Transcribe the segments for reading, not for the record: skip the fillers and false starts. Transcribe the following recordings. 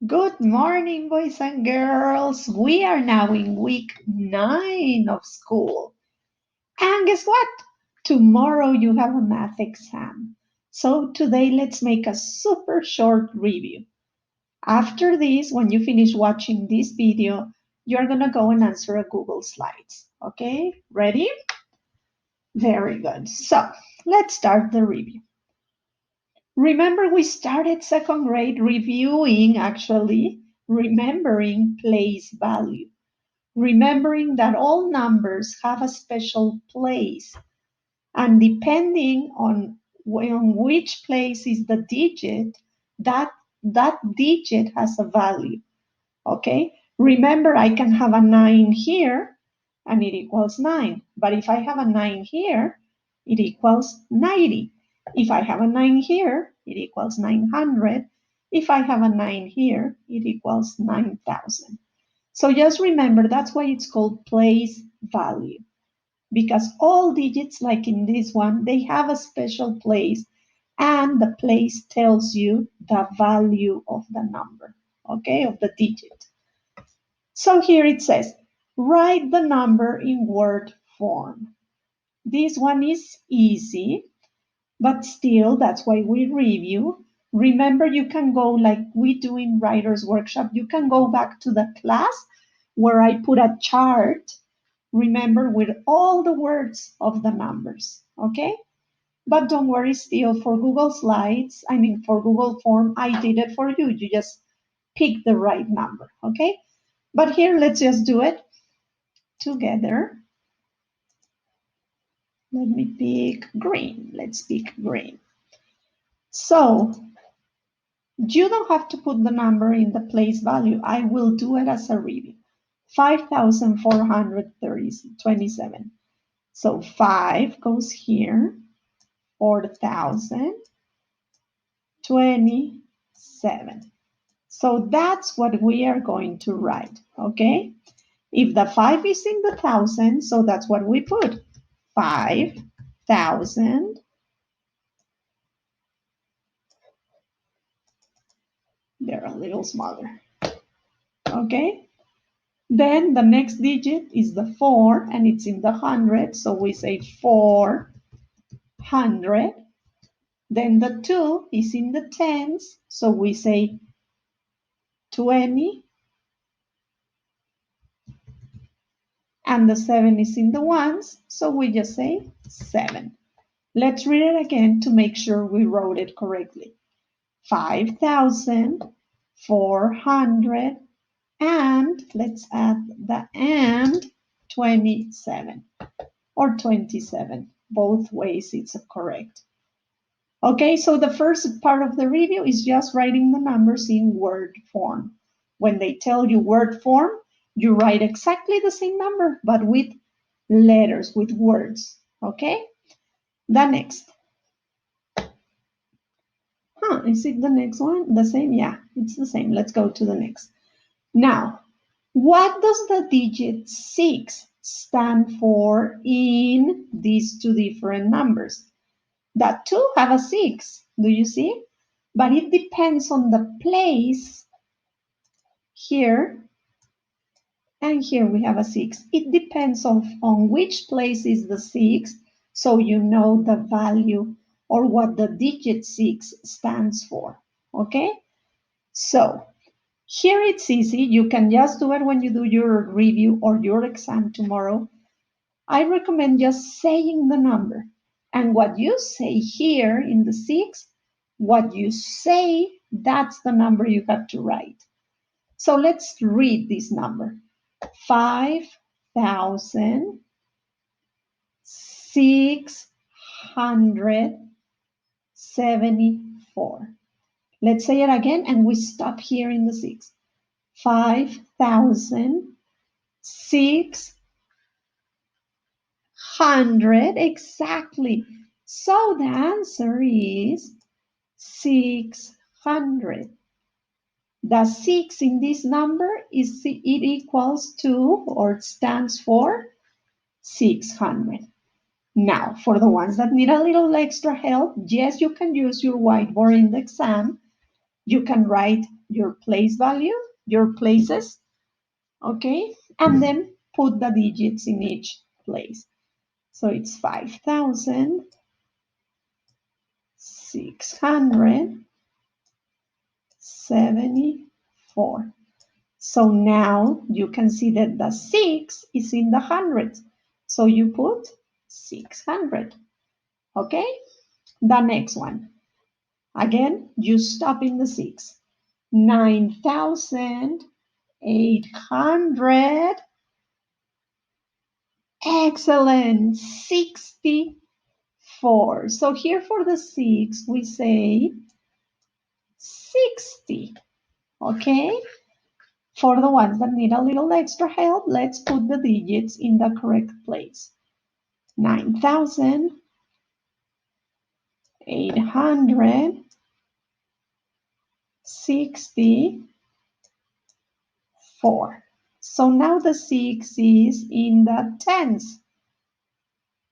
Good morning, boys and girls. We are now in week 9 of school. And guess what? Tomorrow you have a math exam. So today let's make a super short review. After this, when you finish watching this video, you're going to go and answer a Google Slides. Okay? Ready? Very good. So let's start the review. Remember, we started second grade remembering place value, remembering that all numbers have a special place, and depending on which place is the digit, that digit has a value. Okay? Remember, I can have a 9 here and it equals 9. But if I have a 9 here, it equals 90. If I have a 9 here, it equals 900. If I have a 9 here, it equals 9,000. So just remember, that's why it's called place value. Because all digits, like in this one, they have a special place, and the place tells you the value of the number, okay, of the digit. So here it says, write the number in word form. This one is easy, but still, that's why we review. Remember, you can go like we do in Writer's Workshop. You can go back to the class where I put a chart, remember, with all the words of the numbers, okay? But don't worry, still, for Google Slides, for Google Form, I did it for you. You just pick the right number, okay? But here, let's just do it together. Let me pick green. Let's pick green. So you don't have to put the number in the place value. I will do it as a review. 5,427. So 5 goes here, 4,027. So that's what we are going to write, okay? If the 5 is in the thousand, so that's what we put. 5,000. They're a little smaller, okay? Then the next digit is the 4, and it's in the hundred, so we say 400. Then the 2 is in the tens, so we say 20. And the 7 is in the ones, so we just say 7. Let's read it again to make sure we wrote it correctly. 5,400 and let's add the and 27 or 27. Both ways it's correct. Okay, so the first part of the review is just writing the numbers in word form. When they tell you word form, you write exactly the same number, but with letters, with words. Okay? The next. Is it the next one? The same? Yeah, it's the same. Let's go to the next. Now, what does the digit 6 stand for in these two different numbers? The two have a 6, do you see? But it depends on the place. Here and here we have a 6. It depends on which place is the 6, so you know the value or what the digit 6 stands for, okay? So here it's easy. You can just do it when you do your review or your exam tomorrow. I recommend just saying the number. And what you say here in the 6, what you say, that's the number you have to write. So let's read this number. 5,674. Let's say it again, and we stop here in the 6. 5,600, exactly. So the answer is 600. The 6 in this number it equals to, or stands for, 600. Now, for the ones that need a little extra help, yes, you can use your whiteboard in the exam You can write your place value, your places, okay? And then put the digits in each place. So it's 5,674. So now you can see that the 6 is in the hundreds. So you put 600, okay? The next one. Again, you stop in the 6. 9,800. Excellent. 64. So here for the 6, we say 60. Okay? For the ones that need a little extra help, let's put the digits in the correct place. 9,864. So now the 6 is in the tens.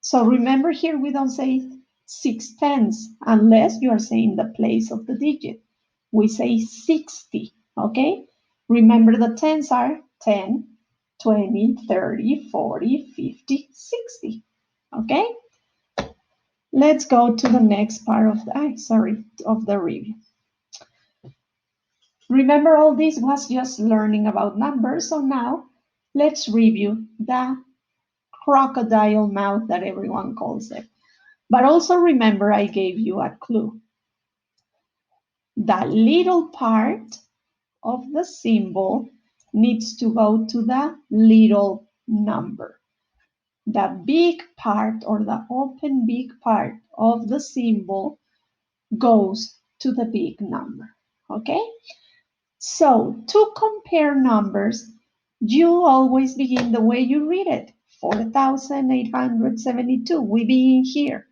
So remember here we don't say 6 tenths unless you are saying the place of the digit. We say 60, okay? Remember the tens are 10, 20, 30, 40, 50, 60, okay? Let's go to the next part of the review. Remember all this was just learning about numbers, so now let's review the crocodile mouth that everyone calls it. But also remember I gave you a clue. The little part of the symbol needs to go to the little number. The big part or the open big part of the symbol goes to the big number, okay? So to compare numbers, you always begin the way you read it. 4,872, we begin here.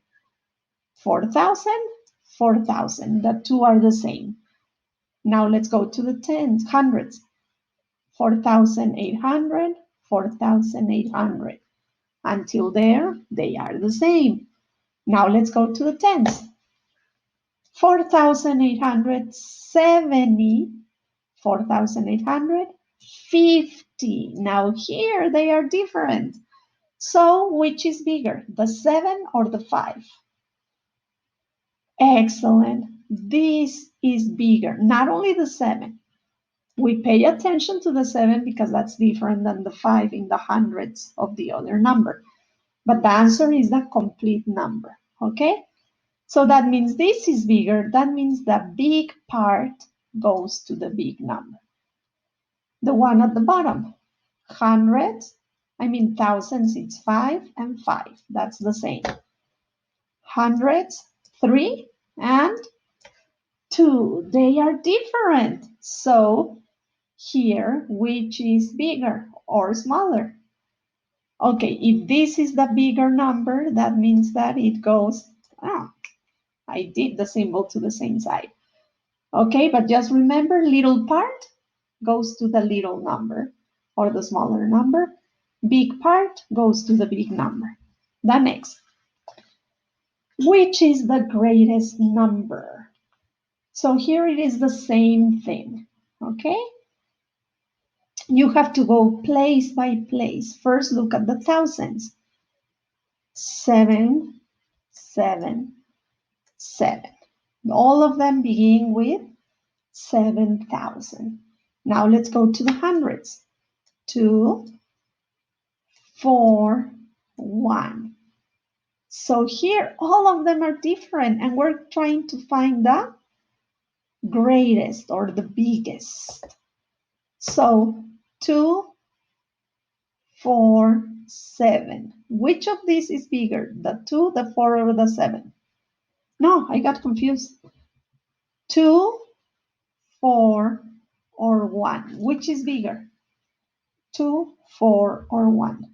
4,000, 4,000, the two are the same. Now let's go to the tens, hundreds. 4,800, 4,800. Until there, they are the same. Now let's go to the tens. 4,870, 4,850. Now here they are different. So which is bigger, the 7 or the 5? Excellent. This is bigger. Not only the 7. We pay attention to the 7 because that's different than the 5 in the hundreds of the other number. But the answer is the complete number, okay? So that means this is bigger. That means the big part goes to the big number. The one at the bottom, hundreds, thousands, it's 5 and 5. That's the same. Hundreds, 3 and 2. They are different. So here, which is bigger or smaller? Okay, if this is the bigger number, that means that it goes, I did the symbol to the same side. Okay, but just remember, little part goes to the little number or the smaller number. Big part goes to the big number. The next, which is the greatest number? So here it is the same thing, okay? You have to go place by place. First, look at the thousands. 7, 7, 7. All of them begin with 7,000. Now let's go to the hundreds. 2, 4, 1. So here, all of them are different, and we're trying to find the greatest or the biggest. So 2, 4, 7. Which of these is bigger, the 2, the 4, or the 7? No, I got confused. 2, 4, or 1. Which is bigger? 2, 4, or 1?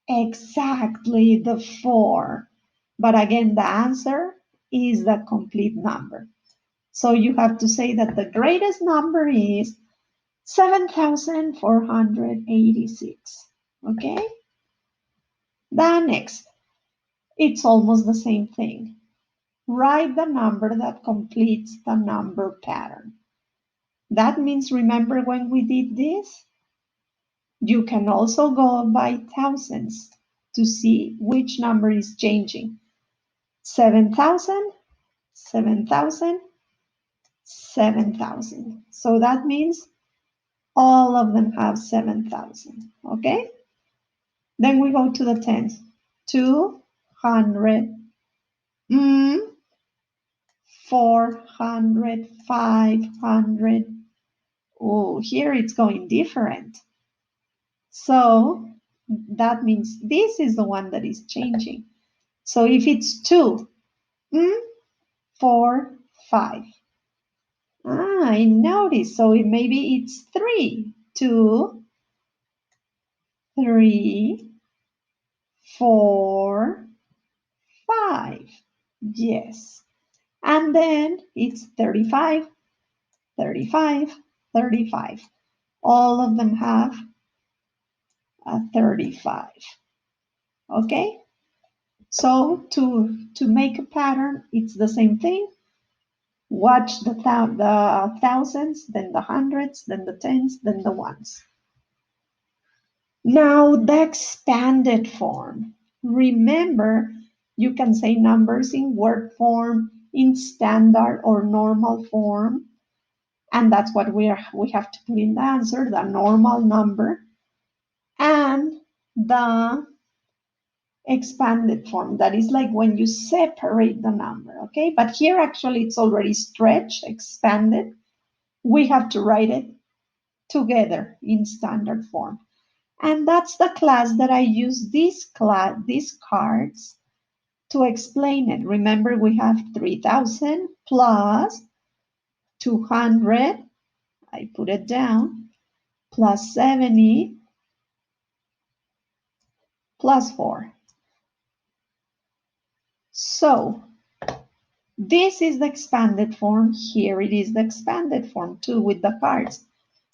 Exactly, the 4. But again, the answer is the complete number. So you have to say that the greatest number is 7,486. Okay? The next, it's almost the same thing. write the number that completes the number pattern. That means, remember when we did this? You can also go by thousands to see which number is changing. 7,000, 7,000, 7,000. So that means all of them have 7,000, okay? Then we go to the tens. 200, 400, 500. Oh, here it's going different. So that means this is the one that is changing. So if it's 2, 4, 5. I noticed. So maybe it's 3, 2, 3, 4, 5. Yes. And then it's 35, 35, 35. All of them have a 35. Okay? So to make a pattern, it's the same thing. Watch the thousands, then the hundreds, then the tens, then the ones. Now the expanded form. Remember, you can say numbers in word form, in standard or normal form. And that's what we have to put in the answer, the normal number and the expanded form. That is like when you separate the number, okay? But here actually it's already stretched, expanded. We have to write it together in standard form. And that's the class that I use these cards to explain it. Remember, we have 3,000 plus 200, I put it down, plus 70 plus 4. So this is the expanded form. Here it is the expanded form too with the cards.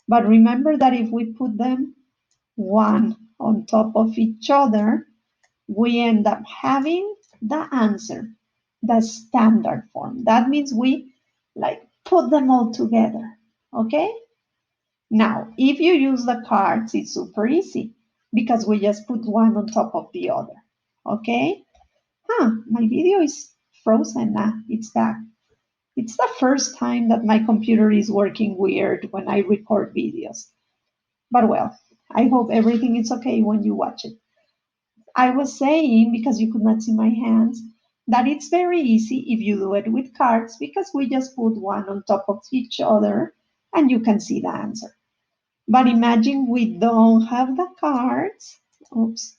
But remember that if we put them one on top of each other, we end up having the answer, the standard form. That means we like put them all together, okay? Now, if you use the cards, it's super easy because we just put one on top of the other, okay? My video is frozen. It's back. It's the first time that my computer is working weird when I record videos. But well, I hope everything is okay when you watch it. I was saying, because you could not see my hands, that it's very easy if you do it with cards because we just put one on top of each other and you can see the answer. But imagine we don't have the cards. Oops.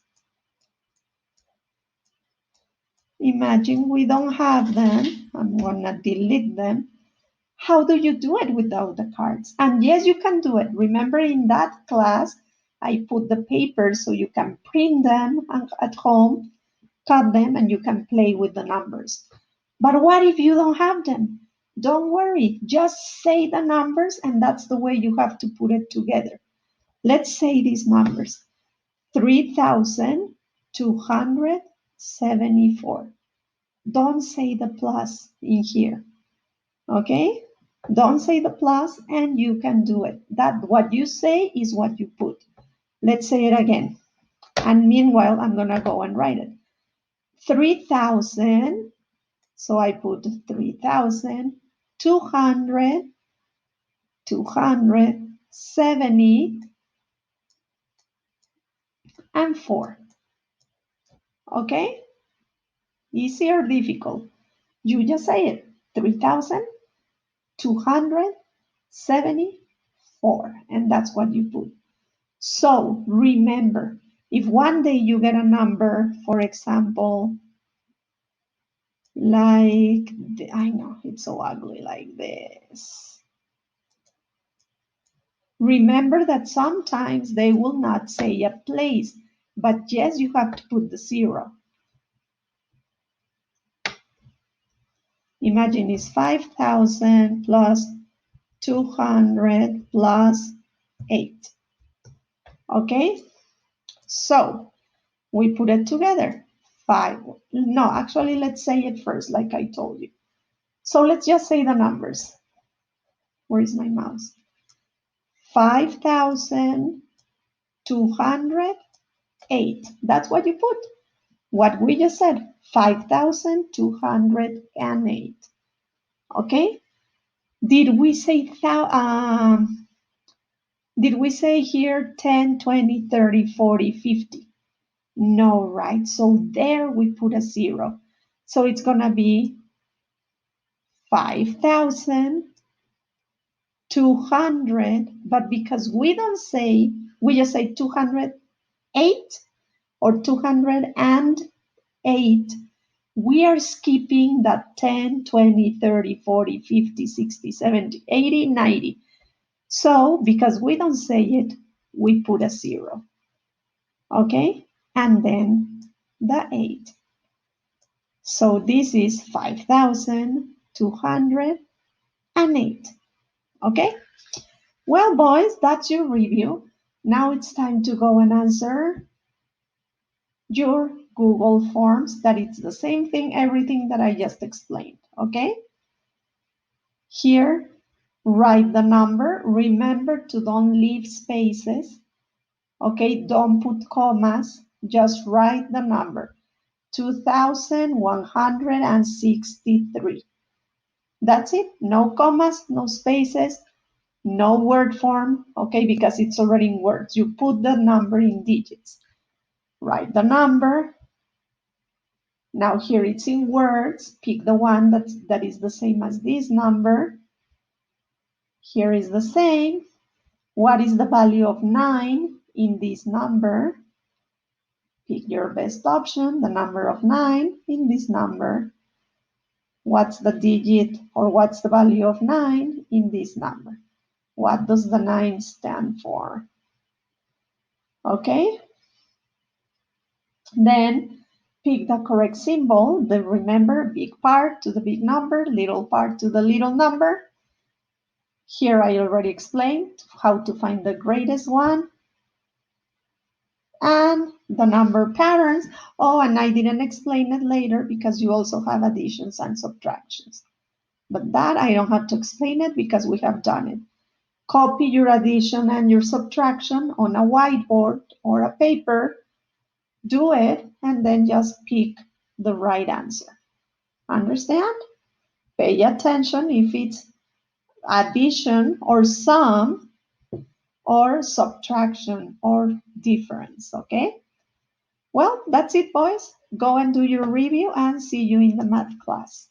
Imagine we don't have them. I'm gonna delete them. How do you do it without the cards? And yes, you can do it. Remember in that class, I put the papers so you can print them at home, cut them, and you can play with the numbers. But what if you don't have them? Don't worry, just say the numbers and that's the way you have to put it together. Let's say these numbers. 3,274. Don't say the plus in here, okay? Don't say the plus and you can do it. That what you say is what you put. Let's say it again. And meanwhile, I'm gonna go and write it. 3,000, so I put 3,000, 270, and 4. Okay? Easy or difficult? You just say it. 3,274, and that's what you put. So remember, if one day you get a number, for example, like, I know it's so ugly like this. Remember that sometimes they will not say a place, but yes, you have to put the 0. Imagine it's 5,000 plus 200 plus 8. Okay, so we put it together. 5. No, actually, let's say it first, like I told you. So let's just say the numbers. Where is my mouse? 5,208. That's what you put. What we just said, 5,208. Okay? Did we say here 10, 20, 30, 40, 50? No, right? So there we put a 0. So it's going to be 5,200, but because we don't say, we just say 208 or 208, we are skipping that 10, 20, 30, 40, 50, 60, 70, 80, 90. So because we don't say it, we put a 0. Okay? And then the 8. So this is 5,208. Okay? Well, boys, that's your review. Now it's time to go and answer your Google Forms. That it's the same thing, everything that I just explained. Okay? Here, write the number. Remember to don't leave spaces. Okay? Don't put commas. Just write the number. 2,163. That's it. No commas, no spaces, no word form, okay, because it's already in words. You put the number in digits. Write the number. Now here it's in words. Pick the one that is the same as this number. Here is the same. What is the value of 9 in this number? Pick your best option, the number of 9 in this number. What's the digit or what's the value of 9 in this number? What does the 9 stand for? Okay? Then pick the correct symbol. Remember, big part to the big number, little part to the little number. Here I already explained how to find the greatest one. And the number patterns. Oh, and I didn't explain it later because you also have additions and subtractions. But that I don't have to explain it because we have done it. Copy your addition and your subtraction on a whiteboard or a paper. Do it and then just pick the right answer. Understand? Pay attention if it's addition or sum or subtraction or difference, okay? Well, that's it, boys. Go and do your review and see you in the math class.